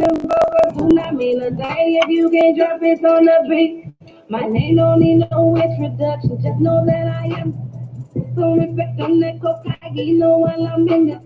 and vocals do not mean a thing if you can't drop it on the beat. My name don't need no introduction, just know that I am. So respect on that cocaine, while I'm in this.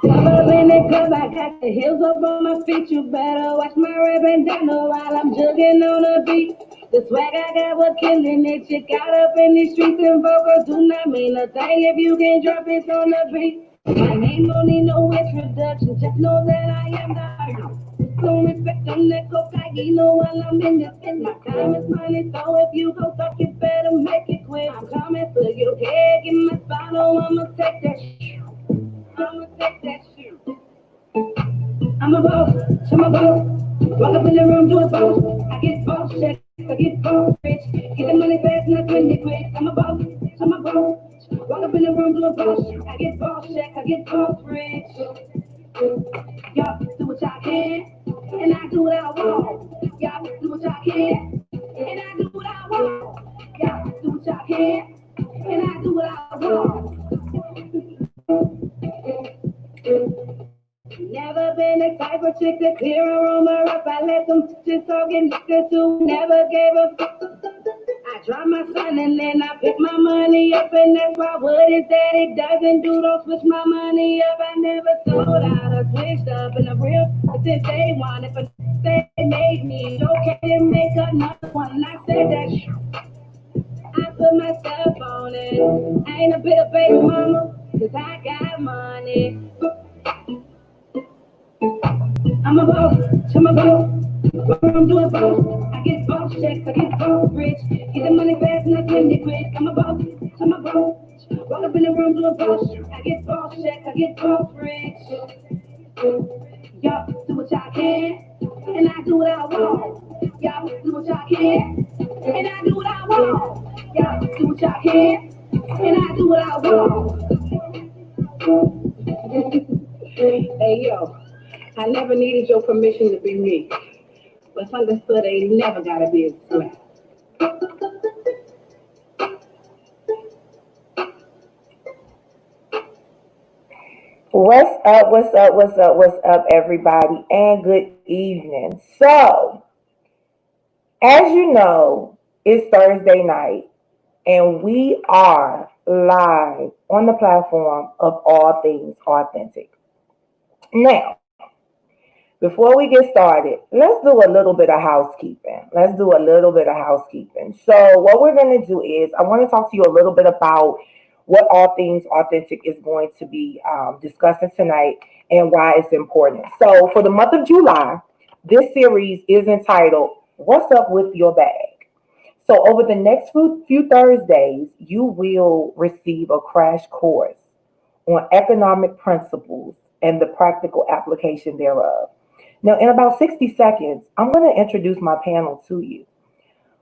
Step up in the club, I got the heels up on my feet. You better watch my rap and down while I'm jugging on the beat. The swag I got was killing it. You got up in the streets and vocals do not mean a thing if you can't drop it on the beat. My name don't need no introduction, just know that I am the hero. So respect on that cocaine, while I'm in this. My time is money, so if you go talk, you better make it quick. I'm coming for you, can't get my spot, oh, I'ma take that shit. I'ma take that shit. I'm a boss, so I'm a boss. Walk up in the room, do a boss. I get boss checks, I get boss rich. Get the money fast and I spend it quick. I'm a boss, so I'm a boss. Walk up in the room, do a boss. I get boss checks, I get boss rich. Y'all do what y'all can, and I do what I want. Y'all do what y'all can, and I do what I want. Y'all do what y'all can, and I do what I want. Never been a type of chick to clear a room or up. I let them just talking niggas who never gave a fuck. I drop my son and then I pick my money up, and that's why what is that it doesn't do. Don't switch my money up. I never sold out. I switched up in the real since day one. If a say made me okay to make another one, and I said that I put myself on it. I ain't a bit of baby mama, cause I got money. I'm a boss, I'm a boss. What I'm doing, boss. I get boss checks, I get boss rich. Get the money fast and I spend it quick. I'm a boss, I'm a boss. Walk up in the room, do a boss. I get boss checks, I get boss rich. Y'all do what y'all can, and I do what I want. Y'all do what y'all can, and I do what I want. Y'all do what y'all can, and I do what I want. Hey yo. I never needed your permission to be me, but it's understood ain't never gotta be a sweat. What's up? What's up? What's up? What's up, everybody? And good evening. So, as you know, it's Thursday night, and we are live on the platform of All Things Authentic. Now, before we get started, let's do a little bit of housekeeping. So, what we're going to do is, I want to talk to you a little bit about what All Things Authentic is going to be discussing tonight and why it's important. So, for the month of July, this series is entitled, What's Up With Your Bag? So, over the next few Thursdays, you will receive a crash course on economic principles and the practical application thereof. Now, in about 60 seconds, I'm going to introduce my panel to you.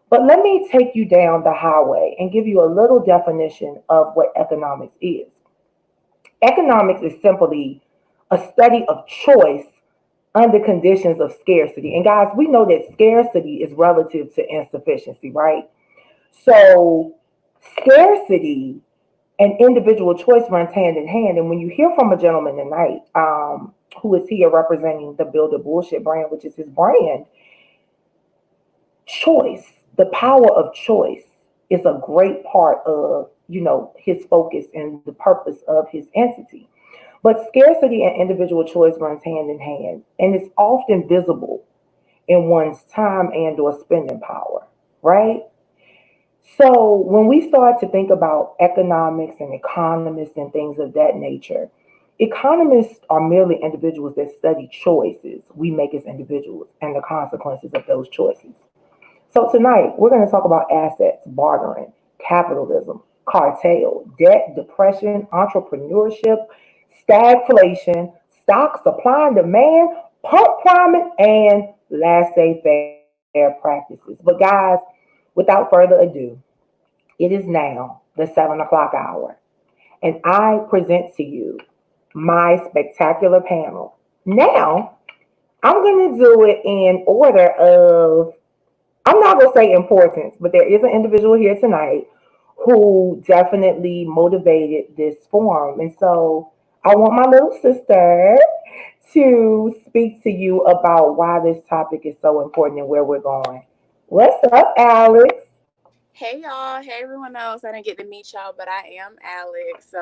But let me take you down the highway and give you a little definition of what economics is. Economics is simply a study of choice under conditions of scarcity. And guys, we know that scarcity is relative to insufficiency, right? So scarcity and individual choice runs hand in hand. And when you hear from a gentleman tonight, who is here representing the Build a Bullshit brand, which is his brand, choice, the power of choice is a great part of, his focus and the purpose of his entity. But scarcity and individual choice runs hand in hand, and it's often visible in one's time and or spending power, right? So when we start to think about economics and economists and things of that nature, economists are merely individuals that study choices we make as individuals and the consequences of those choices. So tonight, we're going to talk about assets, bartering, capitalism, cartel, debt, depression, entrepreneurship, stagflation, stock, supply and demand, pump priming, and laissez-faire practices. But guys, without further ado, it is now the 7 o'clock hour, and I present to you my spectacular panel. Now, I'm going to do it in order of, I'm not going to say importance, but there is an individual here tonight who definitely motivated this forum. And so I want my little sister to speak to you about why this topic is so important and where we're going. What's up, Alex? Hey y'all, hey everyone else. I didn't get to meet y'all, but I am Alex.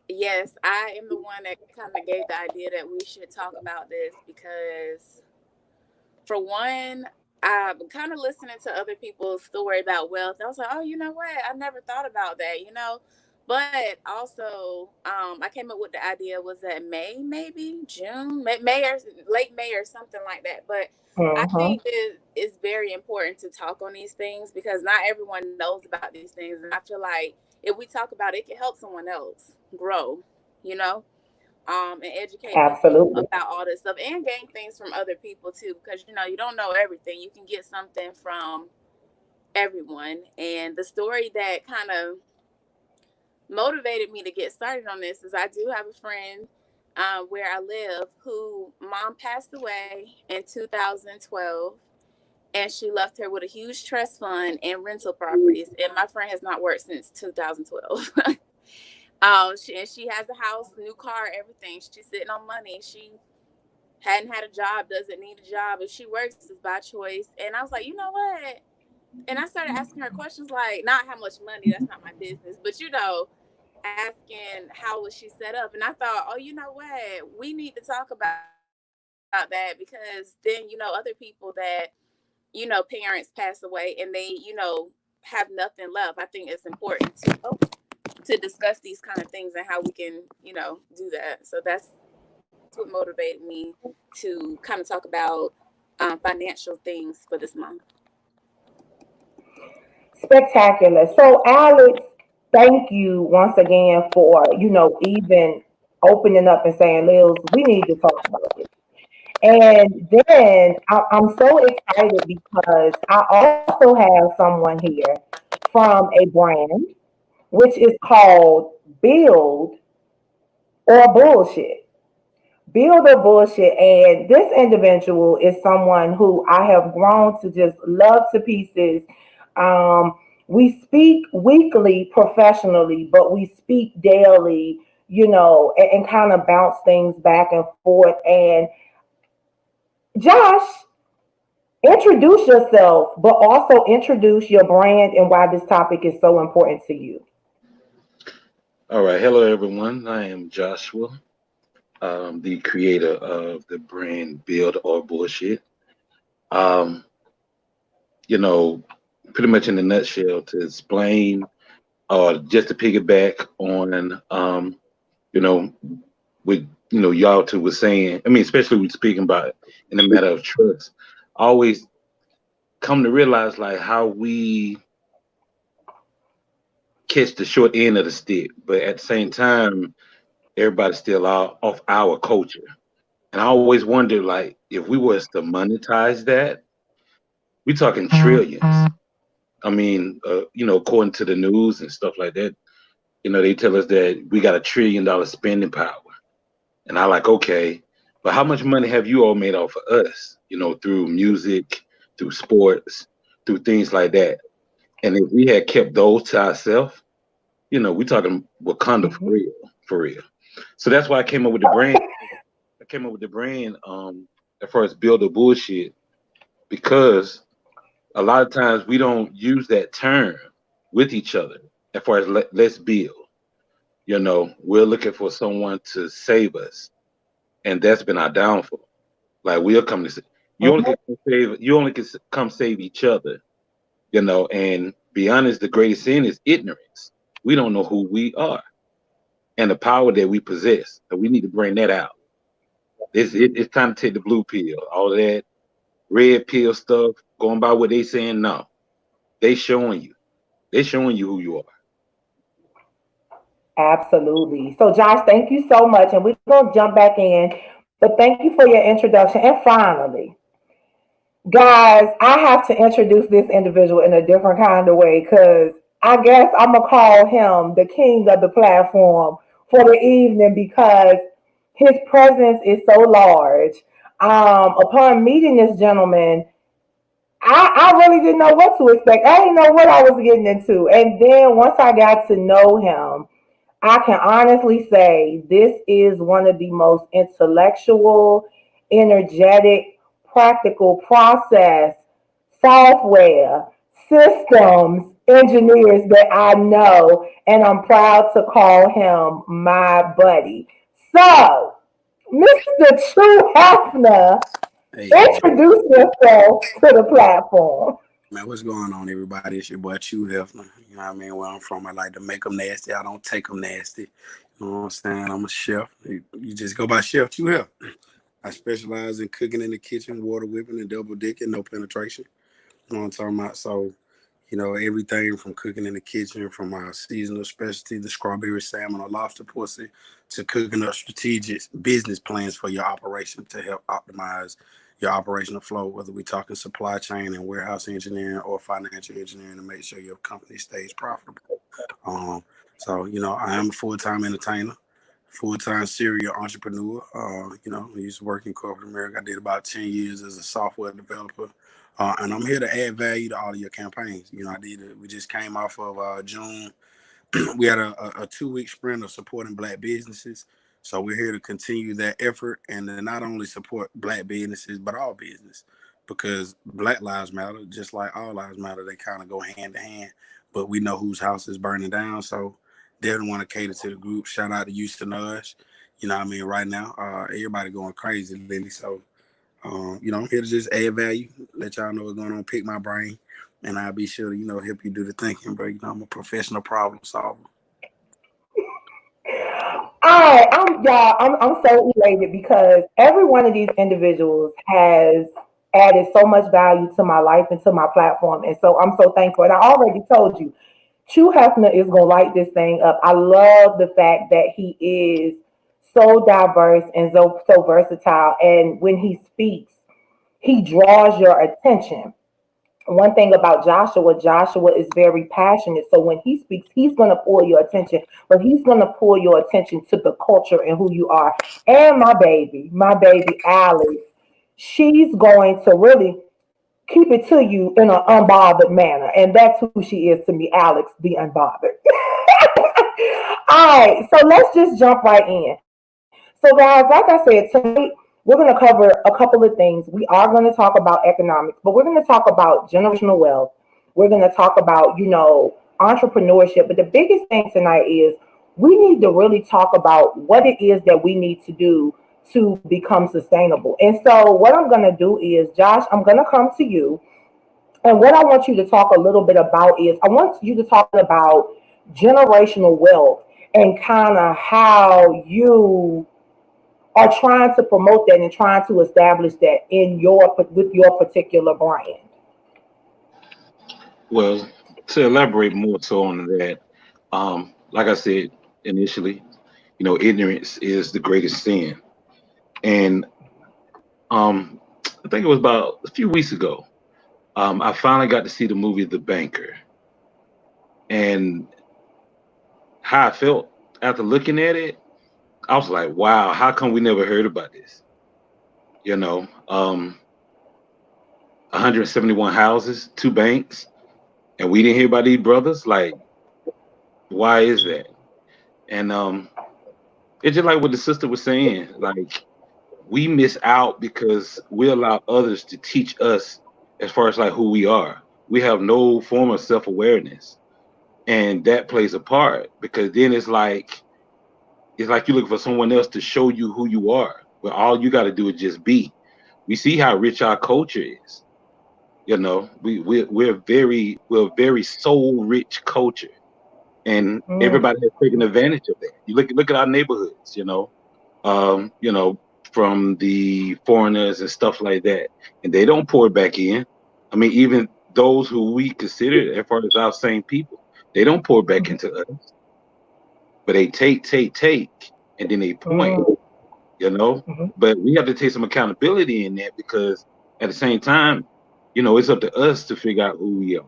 Yes, I am the one that kind of gave the idea that we should talk about this because, for one, I'm kind of listening to other people's story about wealth. I was like, oh, you know what? I never thought about that. But also, I came up with the idea was that May, maybe June, May or late May or something like that. But I Mm-hmm. think it's very important to talk on these things because not everyone knows about these things, and I feel like if we talk about it, it can help someone else grow. You know and educate people Absolutely. about all this stuff and gain things from other people too because you don't know everything. You can get something from everyone. And the story that kind of motivated me to get started on this is I do have a friend where I live who mom passed away in 2012, and she left her with a huge trust fund and rental properties, and my friend has not worked since 2012. She has a house, new car, everything. She's sitting on money. She hadn't had a job, doesn't need a job. If she works, it's by choice. And I was like, you know what? And I started asking her questions like, not how much money, that's not my business, but asking how was she set up. And I thought, oh, you know what? We need to talk about that because then, other people that, parents pass away and have nothing left. I think it's important to discuss these kind of things and how we can, do that. So that's what motivated me to kind of talk about financial things for this month. Spectacular. So, Alex, thank you once again for, even opening up and saying, Lils, we need to talk about this. And then I'm so excited because I also have someone here from a brand which is called Build or Bullshit. Build or Bullshit. And this individual is someone who I have grown to just love to pieces. Um, we speak weekly professionally, but we speak daily, and kind of bounce things back and forth. And Josh, introduce yourself, but also introduce your brand and why this topic is so important to you. All right, hello everyone. I am Joshua, the creator of the brand Build or Bullshit. Um, you know, Pretty much in a nutshell, to explain or just to piggyback on, you know, with y'all two was saying. I mean, especially with speaking about in the matter of trust, I always come to realize like how we catch the short end of the stick, but at the same time, everybody's still out off our culture. And I always wonder, like, if we was to monetize that, we talking trillions. I mean, according to the news and stuff like that, they tell us that we got $1 trillion spending power. And I like, okay, but how much money have you all made off of us? Through music, through sports, through things like that. And if we had kept those to ourselves, we talking Wakanda for Mhm. real, for real. So that's why I came up with the brand. I came up with the brand as far as build a bullshit because a lot of times we don't use that term with each other as far as let's build. We're looking for someone to save us, and that's been our downfall. Like we'll come to you only can come save each other. And be honest, the greatest sin is ignorance. We don't know who we are and the power that we possess, and we need to bring that out. It's time to take the blue pill. All that red pill stuff, going by what they saying, no. They showing you. They showing you who you are. Absolutely. So, Josh, thank you so much. And we're going to jump back in. But thank you for your introduction. And finally, guys, I have to introduce this individual in a different kind of way because I guess I'm going to call him the king of the platform for the evening because his presence is so large. Upon meeting this gentleman, I really didn't know what to expect. I didn't know what I was getting into. And then once I got to know him, I can honestly say this is one of the most intellectual, energetic, practical process, software, systems engineers that I know, and I'm proud to call him my buddy. So, Mr. True Hefner, Hey, introduce yourself to the platform. man, what's going on, everybody? It's your boy Chew Hefner. You know what I mean? Where I'm from, I like to make them nasty. I don't take them nasty. You know what I'm saying? I'm a chef. You just go by Chef Chew Hef. I specialize in cooking in the kitchen, water whipping and double dicking, no penetration. You know what I'm talking about? So, everything from cooking in the kitchen, from our seasonal specialty, the strawberry salmon or lobster pussy, to cooking up strategic business plans for your operation to help optimize your operational flow, whether we're talking supply chain and warehouse engineering or financial engineering to make sure your company stays profitable. Um, so, I am a full-time entertainer, full-time serial entrepreneur. I used to work in corporate America. I did about 10 years as a software developer. And I'm here to add value to all of your campaigns. We just came off of June. We had a 2-week sprint of supporting Black businesses. So we're here to continue that effort and to not only support Black businesses, but all business. Because Black lives matter, just like all lives matter. They kind of go hand to hand. But we know whose house is burning down. So definitely want to cater to the group. Shout out to Houston Nudge. You know what I mean? Right now, everybody going crazy, Lily. So I'm here to just add value, let y'all know what's going on, pick my brain, and I'll be sure to, help you do the thinking, bro. I'm a professional problem solver. All right, I'm so elated because every one of these individuals has added so much value to my life and to my platform, and so I'm so thankful. And I already told you, True Hefner is gonna light this thing up. I love the fact that he is so diverse and so versatile, and when he speaks, he draws your attention. One thing about Joshua is very passionate. So when he speaks, he's going to pull your attention, but he's going to pull your attention to the culture and who you are. And my baby Alex, she's going to really keep it to you in an unbothered manner. And that's who she is to me, Alex, the unbothered. All right, so let's just jump right in. So, guys, like I said, tonight we're going to cover a couple of things. We are going to talk about economics, but we're going to talk about generational wealth. We're going to talk about, entrepreneurship. But the biggest thing tonight is we need to really talk about what it is that we need to do to become sustainable. And so, what I'm going to do is, Josh, I'm going to come to you. And what I want you to talk a little bit about is I want you to talk about generational wealth and kind of how you are trying to promote that and trying to establish that in your with your particular brand. Well, to elaborate more so on that, like I said initially, ignorance is the greatest sin. And I think it was about a few weeks ago, I finally got to see the movie The Banker. And how I felt after looking at it, I was like, wow, how come we never heard about this? 171 houses, 2 banks, and we didn't hear about these brothers. Like, why is that? And it's just like what the sister was saying. Like, we miss out because we allow others to teach us as far as like who we are. We have no form of self-awareness, and that plays a part because then it's like you're looking for someone else to show you who you are. But all you got to do is just be. We see how rich our culture is. We're a very soul rich culture, and Mm, everybody has taken advantage of that. You look at our neighborhoods. Um, you know, from the foreigners and stuff like that, and they don't pour it back in. I mean, even those who we consider as far as our same people, they don't pour back mhm, into us, but they take, and then they point. mm, you know. mhm, But we have to take some accountability in that because at the same time, it's up to us to figure out who we are.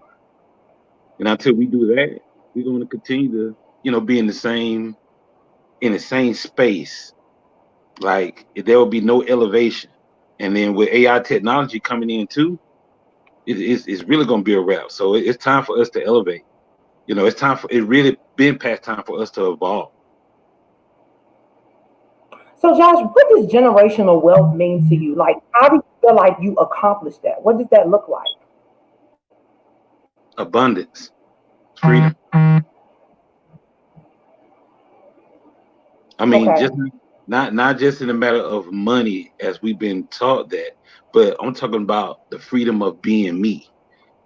And until we do that, we're going to continue to, be in the same space. Like there will be no elevation. And then with AI technology coming in too, it's really going to be a wrap. So it's time for us to elevate. It's time for it. Really been past time for us to evolve. So, Josh, what does generational wealth mean to you? Like, how do you feel like you accomplished that? What does that look like? Abundance, freedom. I mean, Okay. just not just in a matter of money as we've been taught that, but I'm talking about the freedom of being me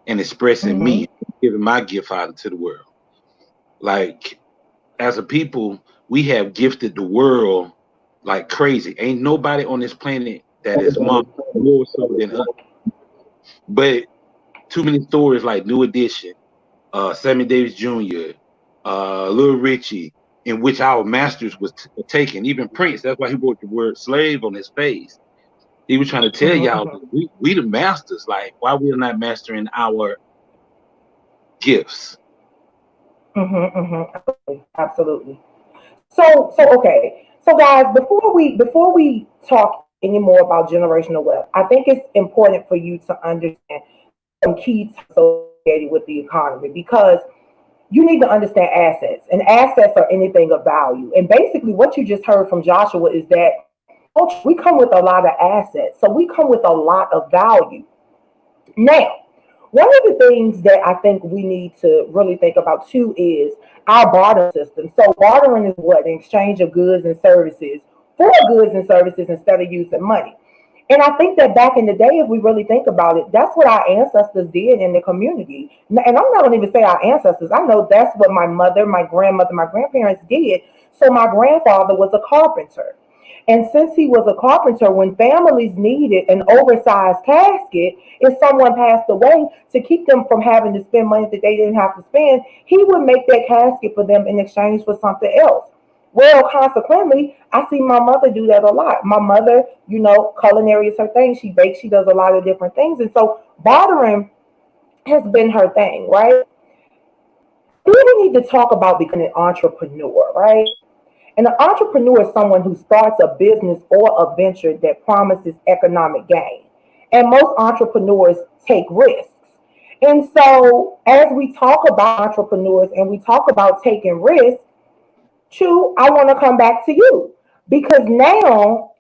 and expressing Mm-hmm. me, giving my gift out into the world. Like as a people, we have gifted the world like crazy. Ain't nobody on this planet that is more so than us. But too many stories like New Edition, Sammy Davis Jr., Little Richie, in which our masters was taken. Even Prince, that's why he wrote the word slave on his face. He was trying to tell y'all Mm-hmm. that we the masters. Like, why we are not mastering our gifts? Mm-hmm. Mm-hmm. Absolutely. Absolutely. So okay. So guys, before we talk any more about generational wealth, I think it's important for you to understand some key associated with the economy because you need to understand assets, and assets are anything of value. And basically, what you just heard from Joshua is that we come with a lot of assets, so we come with a lot of value. Now, one of the things that I think we need to really think about too is our barter system. So, bartering is what? An exchange of goods and services for goods and services instead of using money. And I think that back in the day, if we really think about it, that's what our ancestors did in the community. And I'm not going to even say our ancestors. I know that's what my mother, my grandmother, my grandparents did. So my grandfather was a carpenter. And since he was a carpenter, when families needed an oversized casket, if someone passed away, to keep them from having to spend money that they didn't have to spend, he would make that casket for them in exchange for something else. Well, consequently, I see my mother do that a lot. My mother, culinary is her thing. She bakes, she does a lot of different things. And so bartering has been her thing, right? Then we need to talk about becoming an entrepreneur, right? And an entrepreneur is someone who starts a business or a venture that promises economic gain. And most entrepreneurs take risks. And so, as we talk about entrepreneurs and we talk about taking risks, Chu, I want to come back to you because now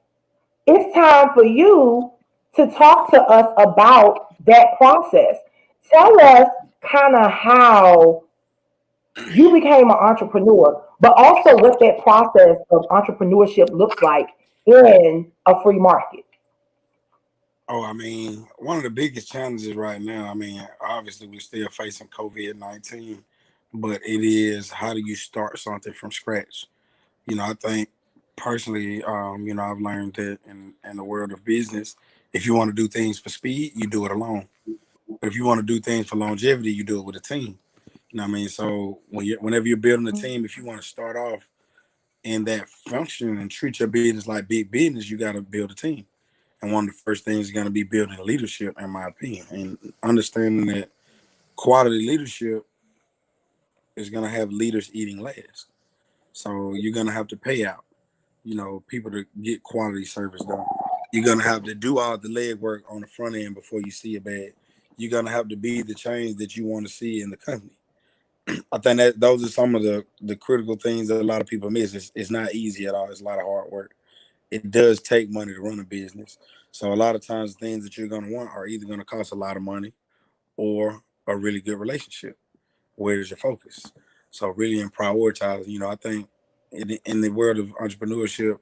it's time for you to talk to us about that process. Tell us kind of how you became an entrepreneur, but also what that process of entrepreneurship looks like in a free market. Oh, I mean, one of the biggest challenges right now, I mean, obviously we're still facing COVID-19, but it is how do you start something from scratch? I think personally, I've learned that in the world of business, if you want to do things for speed, you do it alone. But if you want to do things for longevity, you do it with a team. You know what I mean? So whenever you're building a team, if you want to start off in that function and treat your business like big business, you got to build a team. And one of the first things is going to be building leadership, in my opinion, and understanding that quality leadership is going to have leaders eating last. So you're going to have to pay out, people to get quality service done. You're going to have to do all the legwork on the front end before you see a bad. You're going to have to be the change that you want to see in the company. I think that those are some of the critical things that a lot of people miss. It's not easy at all. It's a lot of hard work. It does take money to run a business. So a lot of times the things that you're going to want are either going to cost a lot of money or a really good relationship. Where is your focus? So really in prioritizing, I think in the world of entrepreneurship,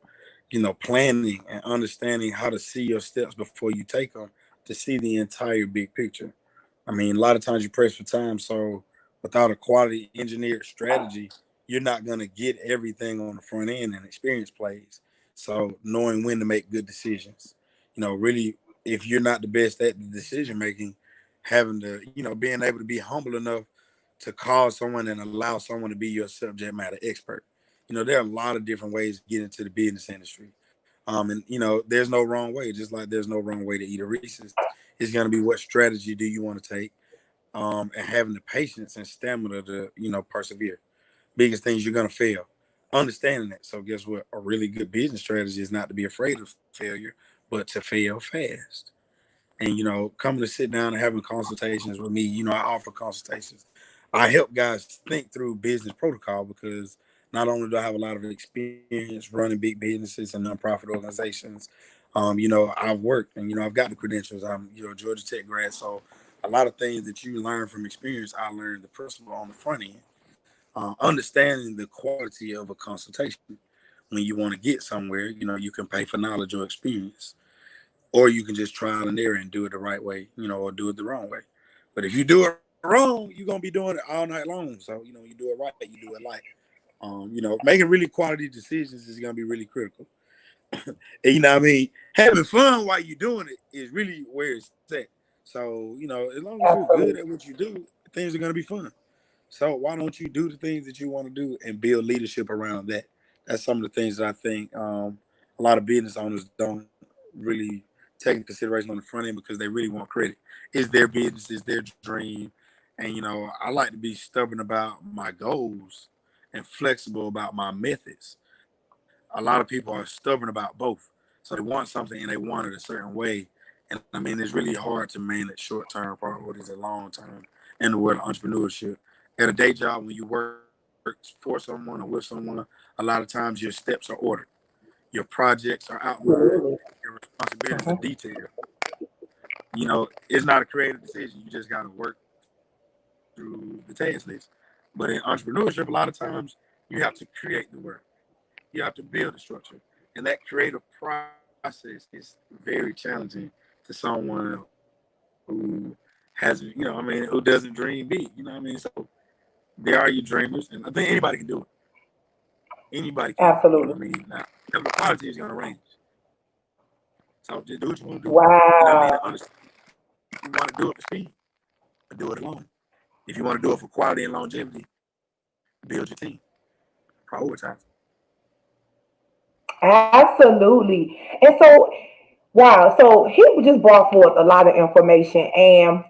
planning and understanding how to see your steps before you take them to see the entire big picture. I mean, a lot of times you press for time, so without a quality engineered strategy, you're not going to get everything on the front end, and experience plays. So knowing when to make good decisions, really, if you're not the best at the decision making, having to, being able to be humble enough to call someone and allow someone to be your subject matter expert. There are a lot of different ways to get into the business industry. And there's no wrong way, just like there's no wrong way to eat a Reese's. It's going to be what strategy do you want to take, and having the patience and stamina to, persevere. Biggest things you're going to fail. Understanding that. So guess what? A really good business strategy is not to be afraid of failure, but to fail fast. And coming to sit down and having consultations with me, I offer consultations. I help guys think through business protocol because not only do I have a lot of experience running big businesses and nonprofit organizations, I've worked and I've got the credentials. I'm Georgia Tech grad, so a lot of things that you learn from experience, I learned the principle on the front end. Understanding the quality of a consultation when you want to get somewhere, you can pay for knowledge or experience, or you can just trial and error and do it the right way, or do it the wrong way. But if you do it wrong, you're gonna be doing it all night long. So you do it right, you do it like, making really quality decisions is gonna be really critical. And what I mean, having fun while you're doing it is really where it's at. So as long as you're good Absolutely. at what you do, things are gonna be fun. So why don't you do the things that you want to do and build leadership around that? That's some of the things that I think a lot of business owners don't really take into consideration on the front end because they really want credit. It's their business, it's their dream. And I like to be stubborn about my goals and flexible about my methods. A lot of people are stubborn about both. So they want something and they want it a certain way. And I mean, it's really hard to manage short-term priorities and long-term in the world of entrepreneurship. At a day job, when you work for someone or with someone, a lot of times your steps are ordered. Your projects are outlined. Absolutely. Your responsibilities are Mhm. detailed. It's not a creative decision. You just got to work through the task list. But in entrepreneurship, a lot of times you have to create the work. You have to build the structure. And that creative process is very challenging to someone who hasn't, who doesn't dream big. So there are your dreamers. And I think anybody can do it. Anybody can. Absolutely. Now, the quality is going to range. So just do what you want to do. And Wow. understand if you want to do it for speed, do it alone. If you want to do it for quality and longevity, build your team. Prioritize. Absolutely. And so, wow. So he just brought forth a lot of information. And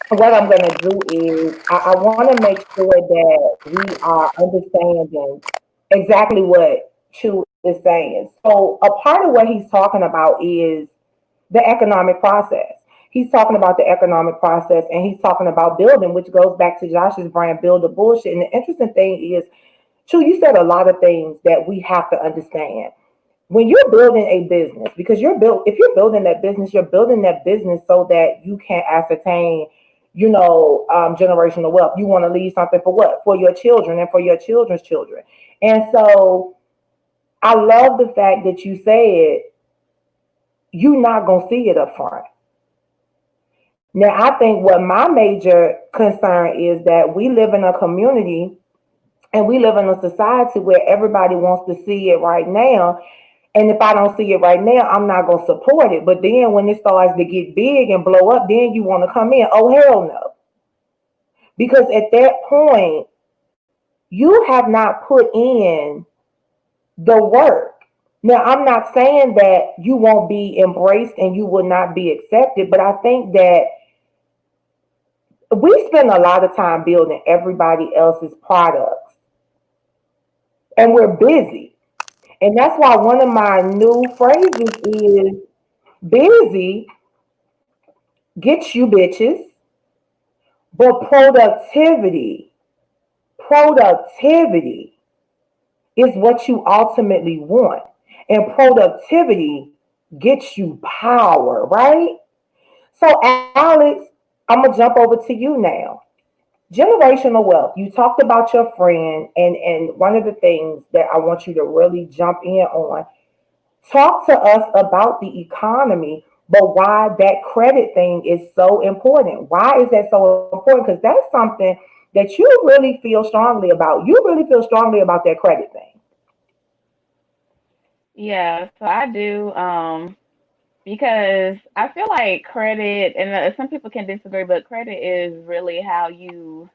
what I'm going to do is I want to make sure that we are understanding exactly what Chu is saying. So, a part of what he's talking about is the economic process. He's talking about the economic process and he's talking about building, which goes back to Josh's brand, build the bullshit. And the interesting thing is, Chu, you said a lot of things that we have to understand when you're building a business, because if you're building that business, you're building that business so that you can ascertain, generational wealth. You want to leave something for what? For your children and for your children's children. And so I love the fact that you said you're not going to see it up front. Now, I think what my major concern is that we live in a community and we live in a society where everybody wants to see it right now. And if I don't see it right now, I'm not going to support it. But then when it starts to get big and blow up, then you want to come in. Oh, hell no. Because at that point, you have not put in the work. Now, I'm not saying that you won't be embraced and you will not be accepted, but I think that we spend a lot of time building everybody else's products and we're busy. And that's why one of my new phrases is busy gets you bitches, but productivity is what you ultimately want. And productivity gets you power, right? So, Alex, I'm going to jump over to you now. Generational wealth. You talked about your friend, and one of the things that I want you to really jump in on, talk to us about the economy, but why that credit thing is so important. Why is that so important? Because that's something that you really feel strongly about. You really feel strongly about that credit thing. Yeah, so I do. Because I feel like credit, and some people can disagree, but credit is really how you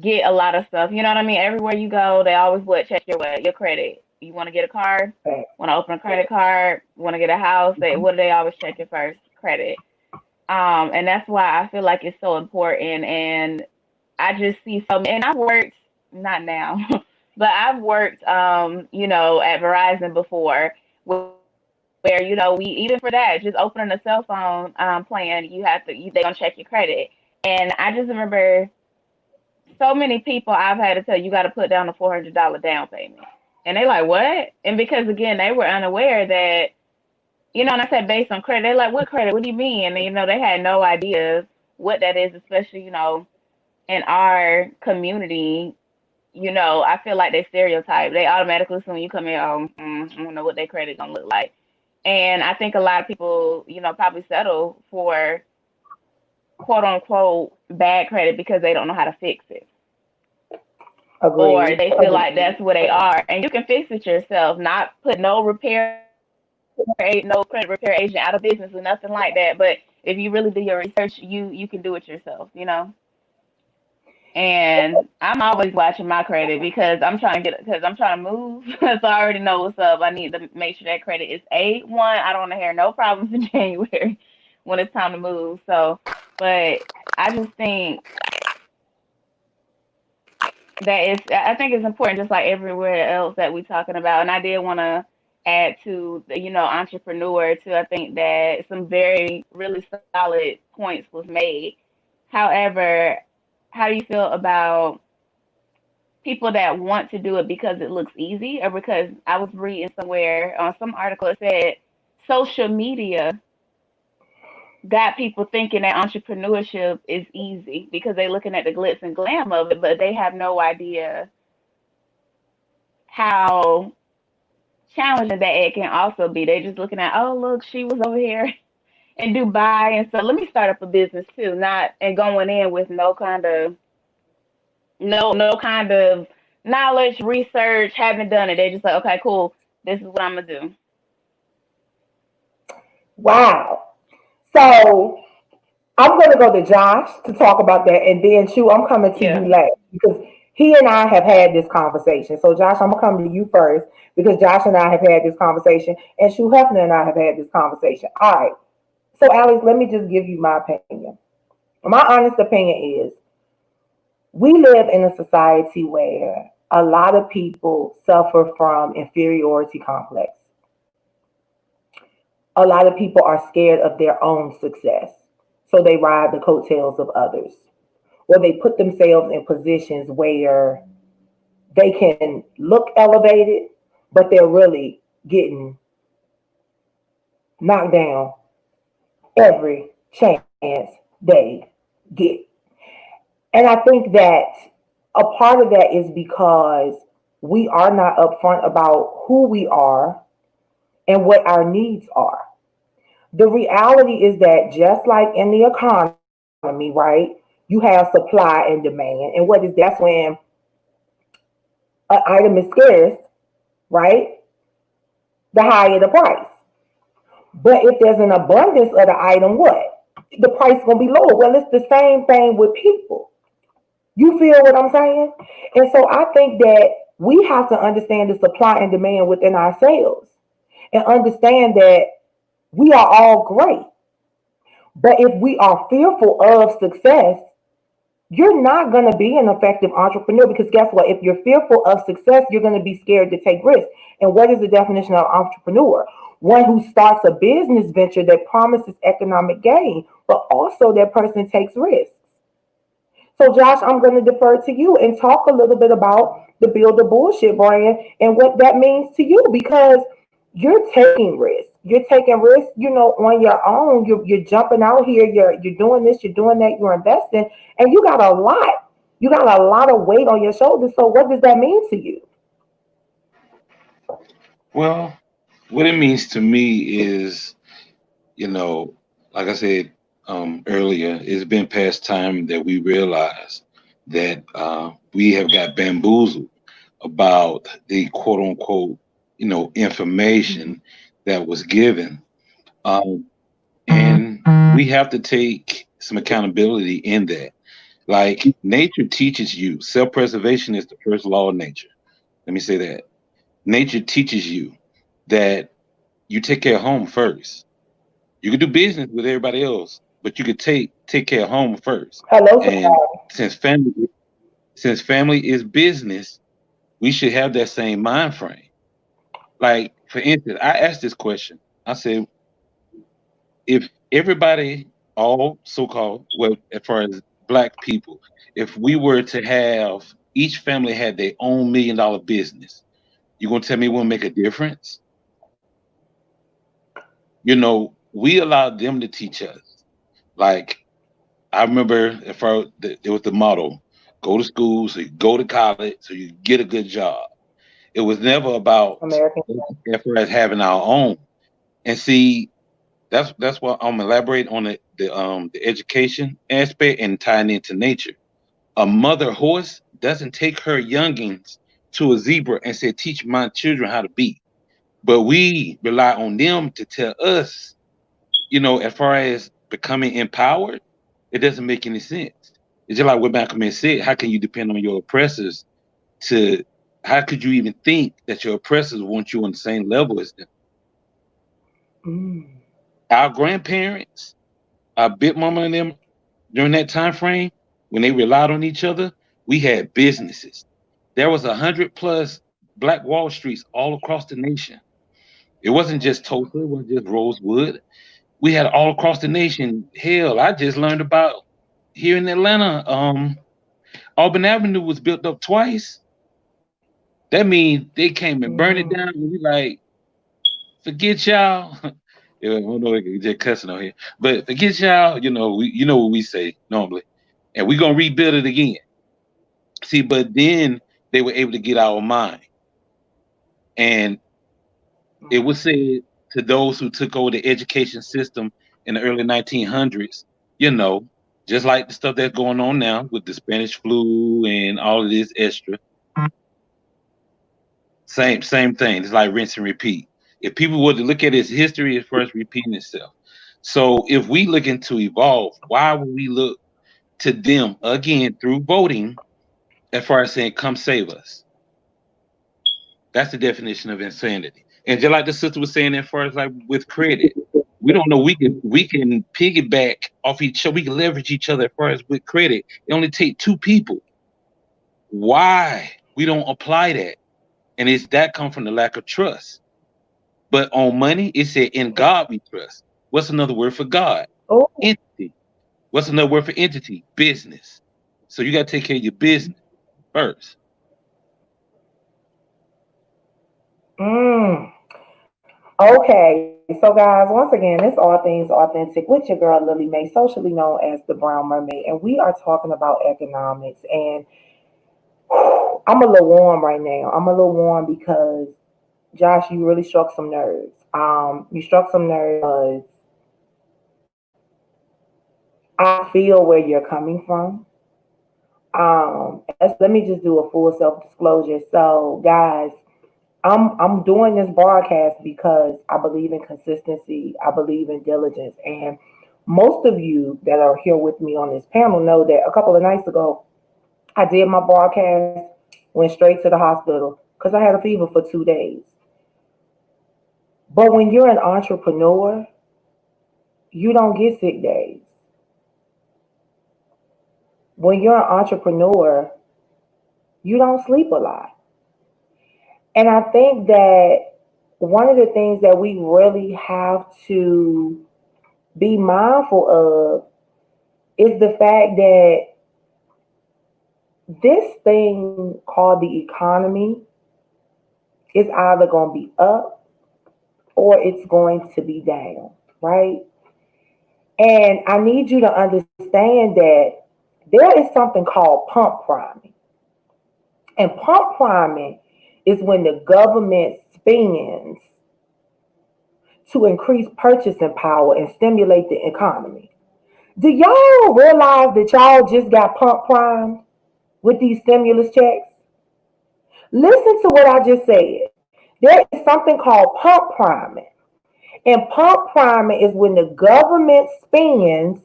get a lot of stuff. You know what I mean? Everywhere you go, they always would check your credit. You want to get a car, Right. want to open a credit card, want to get a house. What do they always check it first? Credit. And that's why I feel like it's so important. And I just see so many, and I've worked, not now, but I've worked, at Verizon before where, we, even for that, just opening a cell phone plan, they're gonna check your credit. And I just remember so many people I've had to tell, you got to put down a $400 down payment, and they like, what? And because again, they were unaware that, and I said based on credit, they're like, what credit? What do you mean? And they had no idea what that is, especially in our community. I feel like they stereotype. They automatically assume when you come in, I don't know what their credit gonna look like. And I think a lot of people, probably settle for quote unquote bad credit because they don't know how to fix it. Or Agreed. they feel like that's where they are. And you can fix it yourself, not put no credit repair agent out of business or nothing like that. But if you really do your research, you can do it yourself. And I'm always watching my credit because I'm trying to move. So I already know what's up. I need to make sure that credit is A1. I don't want to hear no problems in January when it's time to move. So, but I just think I think it's important, just like everywhere else that we're talking about. And I did want to add to the, entrepreneur too. I think that some very really solid points was made. However, how do you feel about people that want to do it because it looks easy, or because I was reading somewhere on some article it said social media got people thinking that entrepreneurship is easy because they're looking at the glitz and glam of it, but they have no idea how challenging that it can also be. They're just looking at, oh look, she was over here in Dubai, and so let me start up a business too, not and going in with no kind of knowledge, research, haven't done it. They're just like, okay, cool, this is what I'm gonna do. Wow. So I'm going to go to Josh to talk about that, and then Shu, I'm coming to you Yeah. last because he and I have had this conversation. So Josh, I'm gonna come to you first because Josh and I have had this conversation, and Shu Hefner and I have had this conversation. All right. So Alex, let me just give you my opinion. My honest opinion is we live in a society where a lot of people suffer from inferiority complex. A lot of people are scared of their own success, so they ride the coattails of others, or they put themselves in positions where they can look elevated, but they're really getting knocked down every chance they get. And I think that a part of that is because we are not upfront about who we are and what our needs are. The reality is that just like in the economy, right, you have supply and demand. And what is that's when an item is scarce, right? The higher the price. But if there's an abundance of the item, what? The price is gonna be lower. Well, it's the same thing with people. You feel what I'm saying? And so I think that we have to understand the supply and demand within ourselves and understand that we are all great. But if we are fearful of success, you're not going to be an effective entrepreneur because guess what? If you're fearful of success, you're going to be scared to take risks. And what is the definition of entrepreneur? One who starts a business venture that promises economic gain, but also that person takes risks. So, Josh, I'm going to defer to you and talk a little bit about the Build the Bullshit brand and what that means to you because you're taking risks. You're taking risks, on your own. You're jumping out here. You're doing this. You're doing that. You're investing, and you got a lot. You got a lot of weight on your shoulders. So, what does that mean to you? Well, what it means to me is, you know, like I said earlier, it's been past time that we realize that we have got bamboozled about the quote unquote, information that was given. Um, and we have to take some accountability in that. Like nature teaches you, self preservation is the first law of nature. Let me say that. Nature teaches you that you take care of home first. You can do business with everybody else, but you could take care of home first. Hello, And sir. since family is business, we should have that same mind frame. Like for instance, I asked this question. I said, if everybody, all so-called, well, as far as black people, if we were to have each family had their own $1 million business, you gonna tell me it won't make a difference? We allowed them to teach us. Like I remember, it was the motto: go to school, so you go to college, so you get a good job. It was never about American. as far as having our own. And see, that's why I'm elaborating on the education aspect and tying into nature. A mother horse doesn't take her youngins to a zebra and say, "Teach my children how to be." But we rely on them to tell us, as far as becoming empowered, it doesn't make any sense. It's just like what Malcolm X said: how can you depend on your oppressors to? How could you even think that your oppressors want you on the same level as them? Mm. Our grandparents, our big mama and them, during that time frame when they relied on each other, we had businesses. There was 100+ Black Wall Streets all across the nation. It wasn't just Tulsa, it wasn't just Rosewood. We had all across the nation. Hell, I just learned about here in Atlanta. Auburn Avenue was built up twice. That means they came and burned it Mm. down, and we like, forget y'all. Yeah, I don't know, just cussing on here, but forget y'all. You know what we say normally, and we gonna rebuild it again. See, but then they were able to get our mind, and it Mm. was said to those who took over the education system in the early 1900s, you know, just like the stuff that's going on now with the Spanish flu and all of this extra, same thing. It's like rinse and repeat. If people were to look at its history, it's first repeating itself. So if we looking to evolve, why would we look to them again through voting as far as saying, come save us? That's the definition of insanity. And just like the sister was saying, as far as like with credit, we don't know we can piggyback off each other. We can leverage each other as far as with credit. It only take two people. Why we don't apply that? And it's that come from the lack of trust. But on money, it said in God we trust. What's another word for God? Oh. Entity. What's another word for entity? Business. So you got to take care of your business first. Mm. Okay, so guys, once again, it's all things authentic with your girl Lily Mae, socially known as the Brown Mermaid, and we are talking about economics. And I'm a little warm right now. I'm a little warm because Josh, you really struck some nerves. You struck some nerves because I feel where you're coming from. Let me just do a full self disclosure. So, guys, I'm doing this broadcast because I believe in consistency. I believe in diligence, and most of you that are here with me on this panel know that a couple of nights ago I did my broadcast, went straight to the hospital because I had a fever for 2 days. But when you're an entrepreneur, you don't get sick days. When you're an entrepreneur, you don't sleep a lot. And I think that one of the things that we really have to be mindful of is the fact that this thing called the economy is either going to be up or it's going to be down, right? And I need you to understand that there is something called pump priming. And pump priming is when the government spends to increase purchasing power and stimulate the economy. Do y'all realize that y'all just got pump primed with these stimulus checks? Listen to what I just said. There is something called pump priming. And pump priming is when the government spends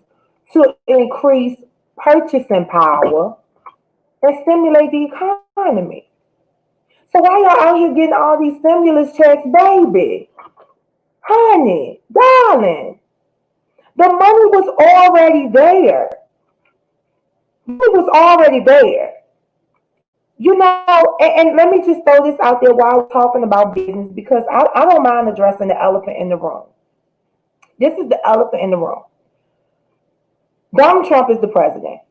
to increase purchasing power and stimulate the economy. So why y'all out here getting all these stimulus checks, baby? Honey, darling, the money was already there. It was already there. You know, and let me just throw this out there while we're talking about business because I don't mind addressing the elephant in the room. This is the elephant in the room. Donald Trump is the president.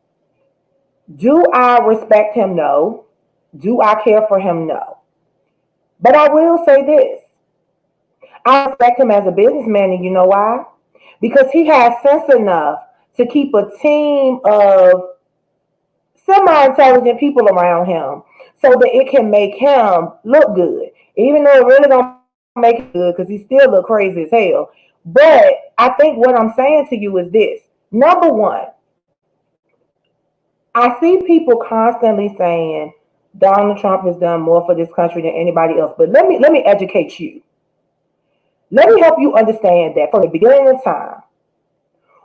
Do I respect him? No. Do I care for him? No. But I will say this. I respect him as a businessman, and you know why? Because he has sense enough to keep a team of semi-intelligent people around him so that it can make him look good. Even though it really don't make it good because he still look crazy as hell. But I think what I'm saying to you is this. Number one, I see people constantly saying Donald Trump has done more for this country than anybody else. But let me educate you. Let me help you understand that from the beginning of time,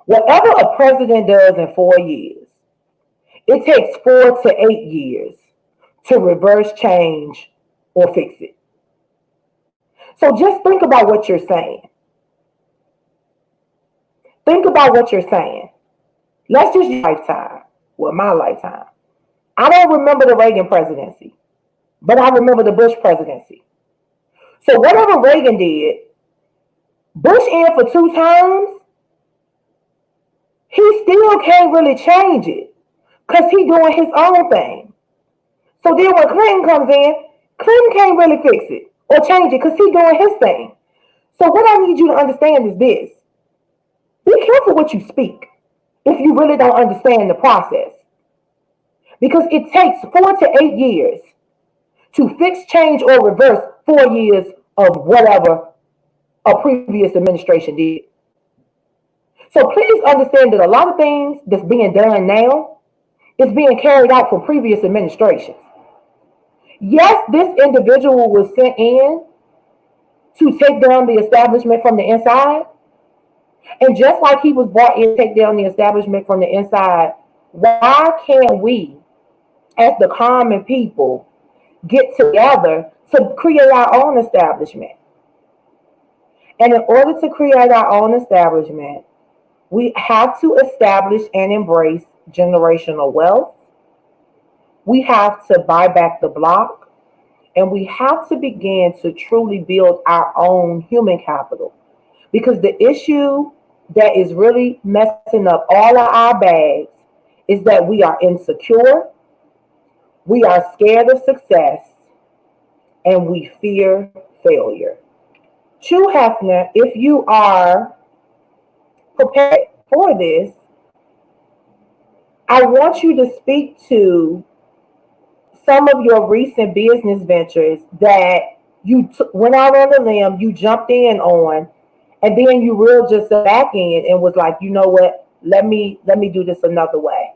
whatever a president does in 4 years, it takes 4 to 8 years to reverse change or fix it. So just think about what you're saying. Think about what you're saying. Let's just use lifetime. Well, my lifetime. I don't remember the Reagan presidency, but I remember the Bush presidency. So whatever Reagan did, Bush in for 2 terms, he still can't really change it because he doing his own thing. So then when Clinton comes in, Clinton can't really fix it or change it because he doing his thing. So what I need you to understand is this. Be careful what you speak if you really don't understand the process. Because it takes 4 to 8 years to fix, change, or reverse 4 years of whatever a previous administration did. So please understand that a lot of things that's being done now is being carried out from previous administrations. Yes, this individual was sent in to take down the establishment from the inside. And just like he was brought in to take down the establishment from the inside, why can't we, as the common people, get together to create our own establishment? And in order to create our own establishment, we have to establish and embrace generational wealth. We have to buy back the block, and we have to begin to truly build our own human capital. Because the issue that is really messing up all of our bags is that we are insecure, we are scared of success, and we fear failure. True Hefner, if you are prepared for this, I want you to speak to some of your recent business ventures that went out on the limb, you jumped in on, and then you reeled yourself back in and was like, you know what? Let me do this another way.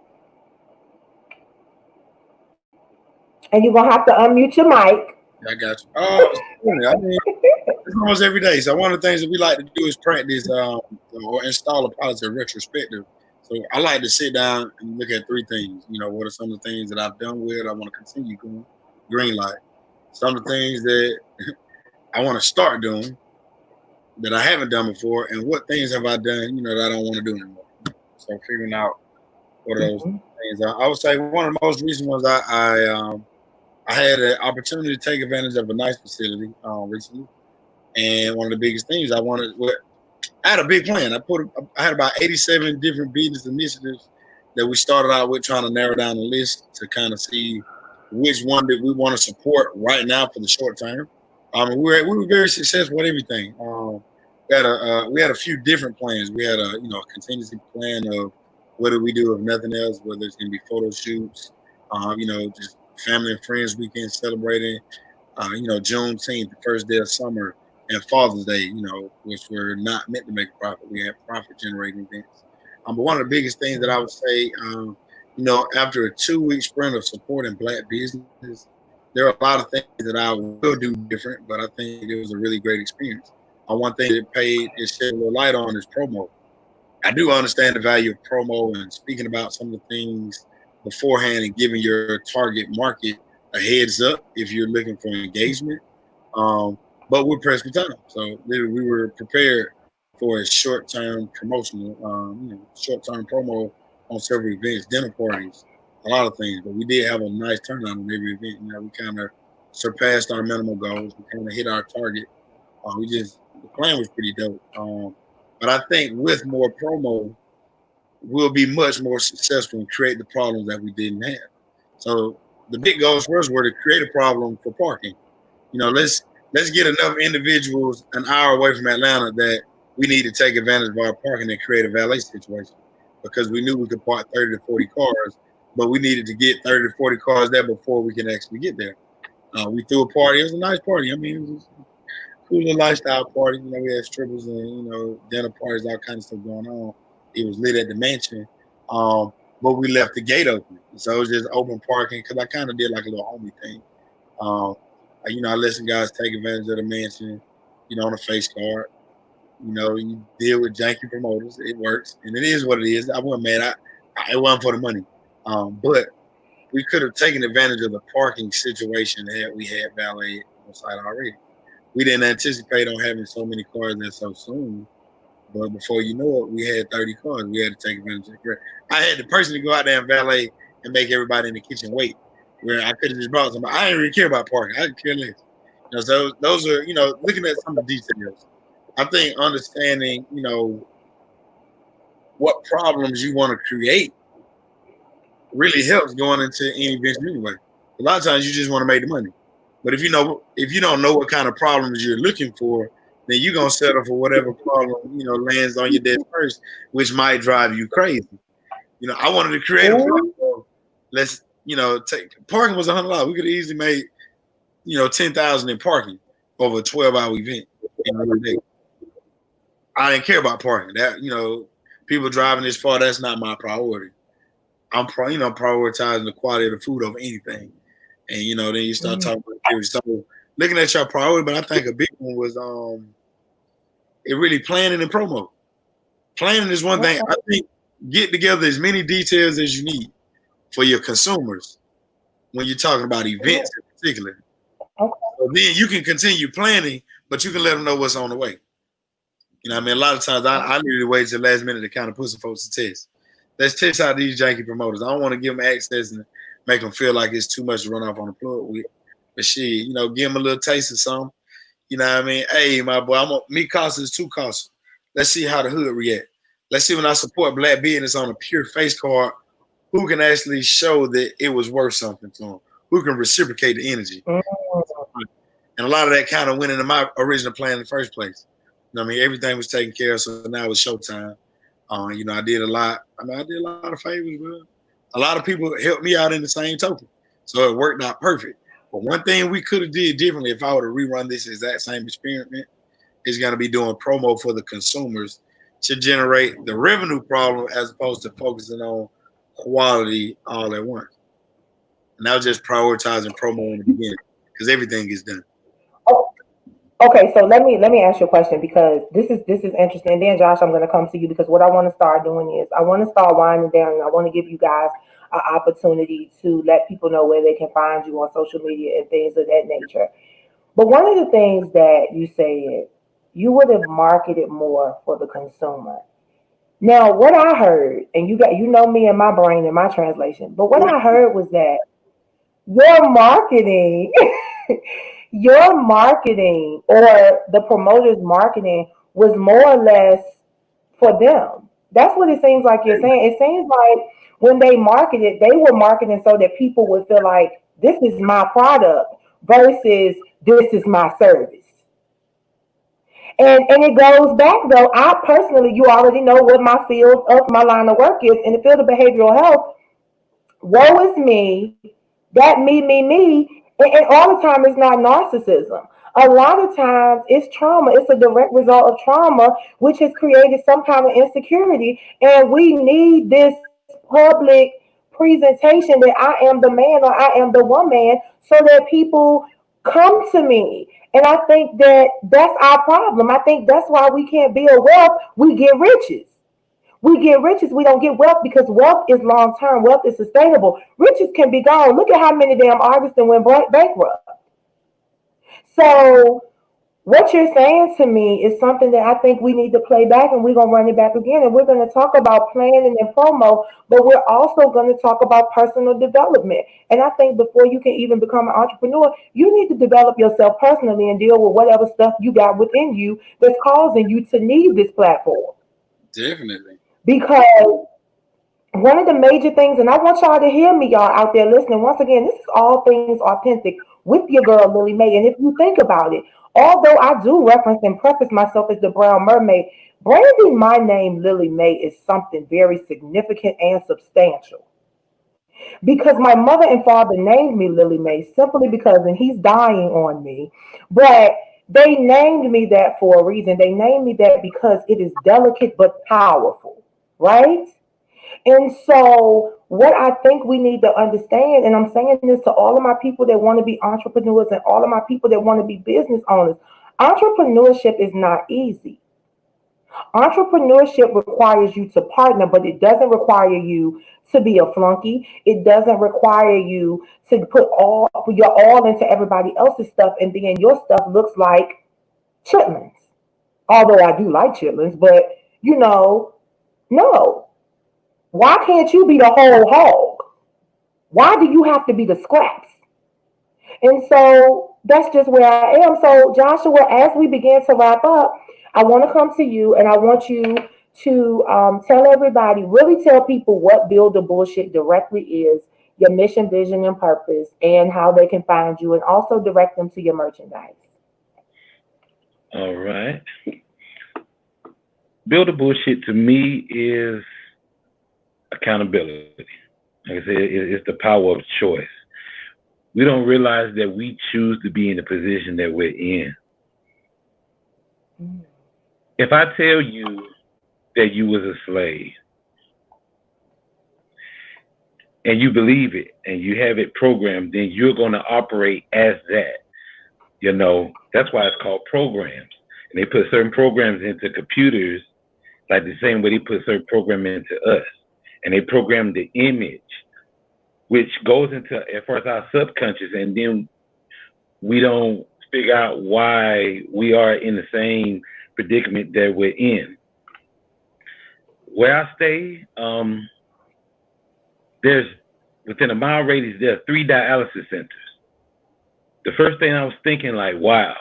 And you're gonna have to unmute your mic. I got you. I mean, it's almost every day. So one of the things that we like to do is practice or install a positive retrospective. So I like to sit down and look at 3 things. You know, what are some of the things that I've done with? I want to continue doing. Green light. Some of the things that I want to start doing that I haven't done before, and what things have I done, that I don't want to do anymore. So figuring out what are those things. I would say one of the most recent ones I had an opportunity to take advantage of a nice facility recently, and one of the biggest things I had a big plan. I had about 87 different business initiatives that we started out with, trying to narrow down the list to kind of see which one that we want to support right now for the short term. We were very successful with everything. We had a few different plans. We had a contingency plan of what do we do if nothing else, whether it's going to be photo shoots, just family and friends weekend celebrating, Juneteenth, the first day of summer, and Father's Day, which were not meant to make a profit. We had profit generating events. But one of the biggest things that I would say, after a 2-week sprint of supporting Black business, there are a lot of things that I will do different, but I think it was a really great experience. One thing that it shed a little light on is promo. I do understand the value of promo and speaking about some of the things beforehand and giving your target market a heads up if you're looking for engagement. But we're pressed for time. So we were prepared for a short-term promotional, short-term promo on several events, dinner parties, a lot of things, but we did have a nice turnout on every event. You know, we kind of surpassed our minimal goals. We kind of hit our target. The plan was pretty dope. But I think with more promo, we'll be much more successful and create the problems that we didn't have. So the big goals first were to create a problem for parking. You know, let's get enough individuals an hour away from Atlanta that we need to take advantage of our parking and create a valet situation because we knew we could park 30 to 40 cars, but we needed to get 30 to 40 cars there before we can actually get there. We threw a party. It was a nice party. I mean, it was a cool little lifestyle party. You know, we had strippers and, you know, dinner parties, all kinds of stuff going on. It was lit at the mansion. But we left the gate open. So it was just open parking because I kind of did like a little homie thing. You know, I let some guys take advantage of the mansion, you know, on a face card. You know, you deal with janky promoters. It works. And it is what it is. I wasn't mad. It wasn't for the money. But we could have taken advantage of the parking situation had we had valet on site already. We didn't anticipate on having so many cars there so soon. But before you know it, we had 30 cars. We had to take advantage of it. I had the person to go out there and valet and make everybody in the kitchen wait. Where I could have just brought somebody. I didn't really care about parking. I didn't care less. You know, so those are, you know, looking at some of the details. I think understanding, you know, what problems you want to create really helps going into any venture anyway. A lot of times you just want to make the money. But if you don't know what kind of problems you're looking for, then you're gonna settle for whatever problem, you know, lands on your desk first, which might drive you crazy. You know, I wanted to create a problem. Let's, you know, take parking was $100. We could have easily made, you know, 10,000 in parking over a 12-hour event in one day. I didn't care about parking. That, you know, people driving this far, that's not my priority. I'm prioritizing the quality of the food over anything. And you know, then you start talking about theory. So looking at your priority, but I think a big one was it really planning and promo. Planning is one thing. I think get together as many details as you need for your consumers when you're talking about events in particular. So then you can continue planning, but you can let them know what's on the way. You know what I mean? A lot of times I literally wait till the last minute to kind of put some folks to test. Let's test out these janky promoters. I don't want to give them access and make them feel like it's too much to run off on the plug with. But shit, you know, give them a little taste of something. You know what I mean? Hey, my boy, me cost is too costly. Let's see how the hood react. Let's see when I support black business on a pure face card, who can actually show that it was worth something to them? Who can reciprocate the energy? And a lot of that kind of went into my original plan in the first place. You know what I mean? Everything was taken care of, so now it's showtime. You know, I did a lot. I mean, I did a lot of favors, bro. A lot of people helped me out in the same token. So it worked out perfect. But one thing we could have did differently if I were to rerun this exact same experiment is going to be doing promo for the consumers to generate the revenue problem as opposed to focusing on quality all at once. And that was just prioritizing promo in the beginning because everything is done. Okay, so let me ask you a question because this is interesting. And then Josh, I'm going to come to you because what I want to start doing is I want to start winding down and I want to give you guys an opportunity to let people know where they can find you on social media and things of that nature. But one of the things that you said, you would have marketed more for the consumer. Now, what I heard, and you know me and my brain and my translation, but what I heard was that your marketing your marketing or the promoter's marketing was more or less for them. That's what it seems like you're saying. It seems like when they marketed, they were marketing so that people would feel like this is my product versus this is my service. And it goes back though. I personally, you already know what my line of work is in the field of behavioral health. Woe is me, that me, and all the time it's not narcissism. A lot of times it's trauma. It's a direct result of trauma, which has created some kind of insecurity. And we need this public presentation that I am the man or I am the woman so that people come to me. And I think that that's our problem. I think that's why we can't build wealth. We get riches. We get riches, we don't get wealth because wealth is long term, wealth is sustainable. Riches can be gone. Look at how many damn artists that went bankrupt. So what you're saying to me is something that I think we need to play back, and we're going to run it back again. And we're going to talk about planning and promo, but we're also going to talk about personal development. And I think before you can even become an entrepreneur, you need to develop yourself personally and deal with whatever stuff you got within you that's causing you to need this platform. Definitely. Because one of the major things, and I want y'all to hear me, y'all out there listening, once again, this is all things authentic with your girl Lily Mae. And if you think about it, although I do reference and preface myself as the Brown Mermaid, branding my name Lily Mae is something very significant and substantial. Because my mother and father named me Lily Mae simply because, and he's dying on me, but they named me that for a reason. They named me that because it is delicate but powerful, right? And so, what I think we need to understand, and I'm saying this to all of my people that want to be entrepreneurs and all of my people that want to be business owners, entrepreneurship is not easy. Entrepreneurship requires you to partner, but it doesn't require you to be a flunky. It doesn't require you to put your all into everybody else's stuff, and then your stuff looks like chitlins. Although I do like chitlins, but no. Why can't you be the whole hog? Why do you have to be the scraps? And so that's just where I am. So, Joshua, as we begin to wrap up, I want to come to you and I want you to tell everybody, really tell people what Build the Bullshit directly is, your mission, vision, and purpose, and how they can find you, and also direct them to your merchandise. All right. Build a bullshit to me is accountability. Like I said, it's the power of choice. We don't realize that we choose to be in the position that we're in. If I tell you that you was a slave and you believe it and you have it programmed, then you're going to operate as that. That's why it's called programs. And they put certain programs into computers like the same way they put certain programs into us. And they program the image, which goes into, as far as our subconscious, and then we don't figure out why we are in the same predicament that we're in. Where I stay, there's, within a mile radius, there are 3 dialysis centers. The first thing I was thinking, like, wow,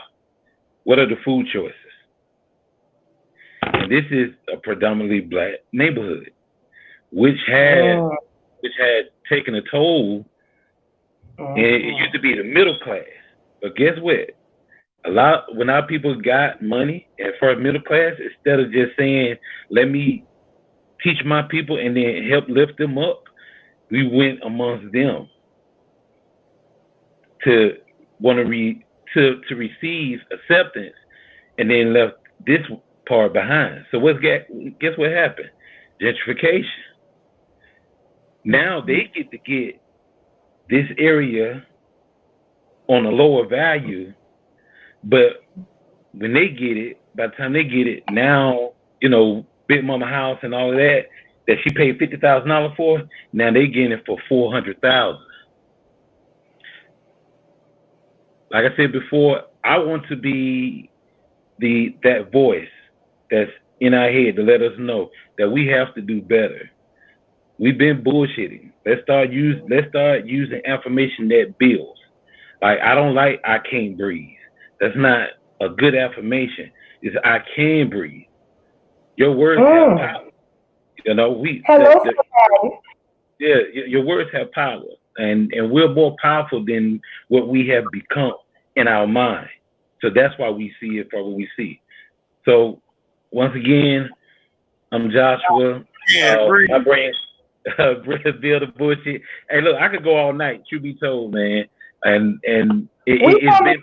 what are the food choices? And this is a predominantly Black neighborhood, which had taken a toll. And it used to be the middle class, but guess what? When our people got money, and for middle class, instead of just saying, "Let me teach my people and then help lift them up," we went amongst them to want to receive acceptance, and then left this part behind. So guess what happened? Gentrification. Now they get to get this area on a lower value, but when they get it, by the time they get it, now, Big Mama house and all of that she paid $50,000 for, now they getting it for $400,000. Like I said before, I want to be that voice that's in our head to let us know that we have to do better. We've been bullshitting. Let's start using affirmation that builds. Like, I can't breathe. That's not a good affirmation. It's I can breathe. Your words have power. Your words have power, and we're more powerful than what we have become in our mind. So that's why we see it for what we see. So once again, I'm Joshua. My brain Build a Bullshit. Hey, look, I could go all night. Truth be told, man, and it's been.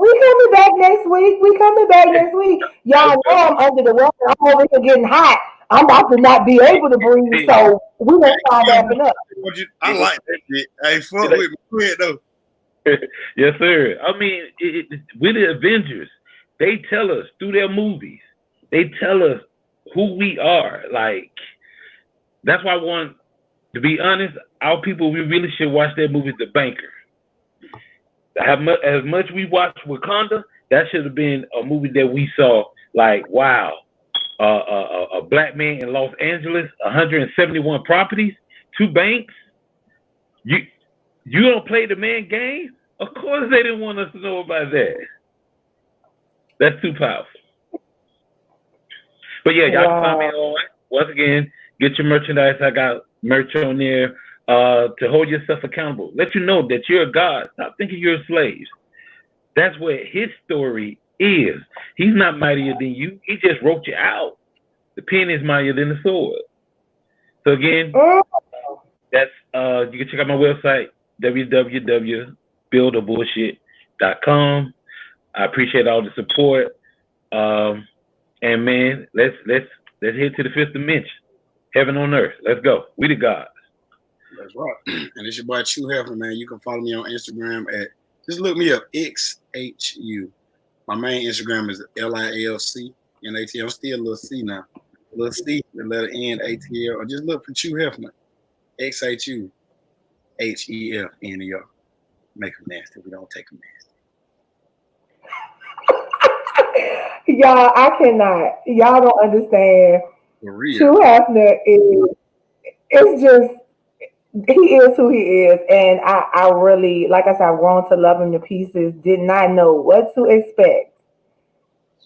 We coming back next week. Y'all know I'm under the weather. I'm over here getting hot. I'm about to not be able to breathe, so we gonna start wrapping up. I like that shit. Hey, fuck with me. Go ahead, though. Yes, sir. I mean, we're the Avengers. They tell us through their movies. They tell us who we are. Like, that's why I want, to be honest, our people, we really should watch that movie, The Banker. As much we watch Wakanda, That should have been a movie that we saw. Like, wow, a black man in Los Angeles, 171 properties, 2 banks. You don't play the man game? Of course they didn't want us to know about that. That's too powerful. But yeah, y'all can find me on, once again, get your merchandise. I got merch on there to hold yourself accountable. Let you know that you're a God. Stop thinking you're a slave. That's what his story is. He's not mightier than you. He just wrote you out. The pen is mightier than the sword. So again, that's you can check out my website, www.buildabullshit.com. I appreciate all the support. And man, let's head to the 5th dimension. Heaven on earth. Let's go. We the gods. That's right. And it's your boy Chew Hefner, man. You can follow me on Instagram at, just look me up, XHU. My main Instagram is LILCNAT. I'm still a little C now. A little C, the letter N, ATL. Or just look for Chew Hefner. XHU HEFNER. Make them nasty. We don't take them nasty. Y'all, I cannot. Y'all don't understand. For real. Chew Hefner it's just, he is who he is. And I really, like I said, I've grown to love him to pieces. Did not know what to expect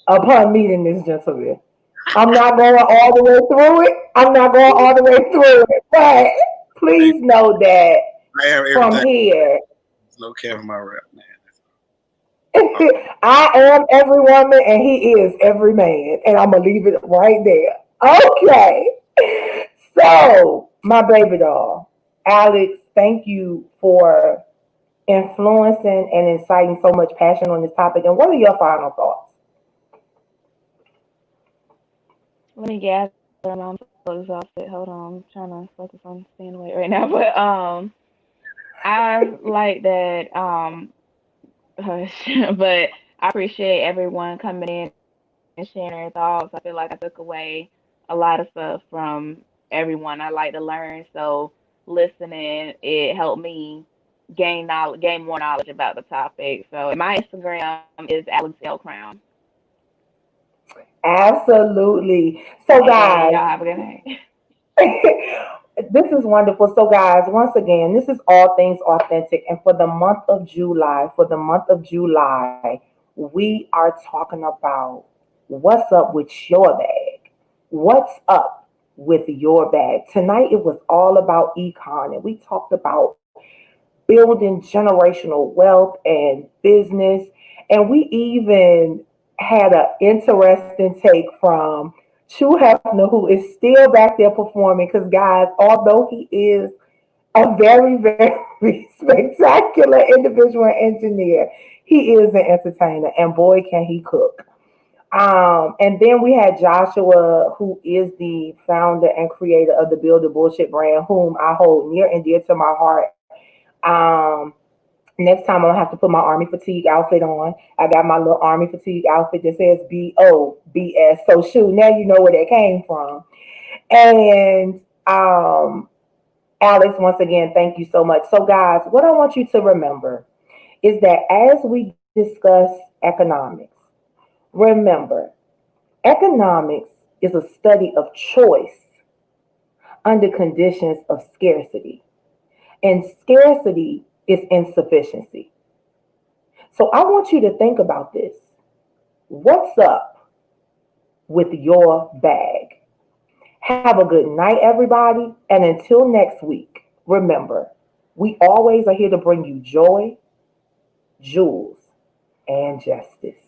upon meeting this gentleman. I'm not going all the way through it. But please know that from here, there's no cap in my rap, man. I am every woman and he is every man. And I'm going to leave it right there. Okay. So, my baby doll, Alex, thank you for influencing and inciting so much passion on this topic. And what are your final thoughts? Let me gather. I'm so exhausted. Hold on. I'm trying to focus on staying awake right now. But I like that. But I appreciate everyone coming in and sharing their thoughts. I feel like I took away a lot of stuff from everyone. I like to learn, so listening it helped me gain knowledge, gain more knowledge about the topic. So my Instagram is Alex L Crown. Absolutely. So, guys, y'all have a good night. This is wonderful. So, guys, once again, this is all things authentic. And for the month of July, we are talking about what's up with your bag. What's up with your bag? Tonight, it was all about ECON, and we talked about building generational wealth and business. And we even had an interesting take from Chew Hefner, who is still back there performing. Because, guys, although he is a very, very spectacular individual and engineer, he is an entertainer, and boy, can he cook. And then we had Joshua, who is the founder and creator of the Build the Bullshit brand, whom I hold near and dear to my heart. Next time I'm gonna have to put my army fatigue outfit on. I got my little army fatigue outfit that says BOBS. So shoot, now you know where that came from. And Alex, once again, thank you so much. So guys, what I want you to remember is that as we discuss economics, remember, economics is a study of choice under conditions of scarcity. And scarcity is insufficiency. So I want you to think about this. What's up with your bag? Have a good night, everybody. And until next week, remember, we always are here to bring you joy, jewels, and justice.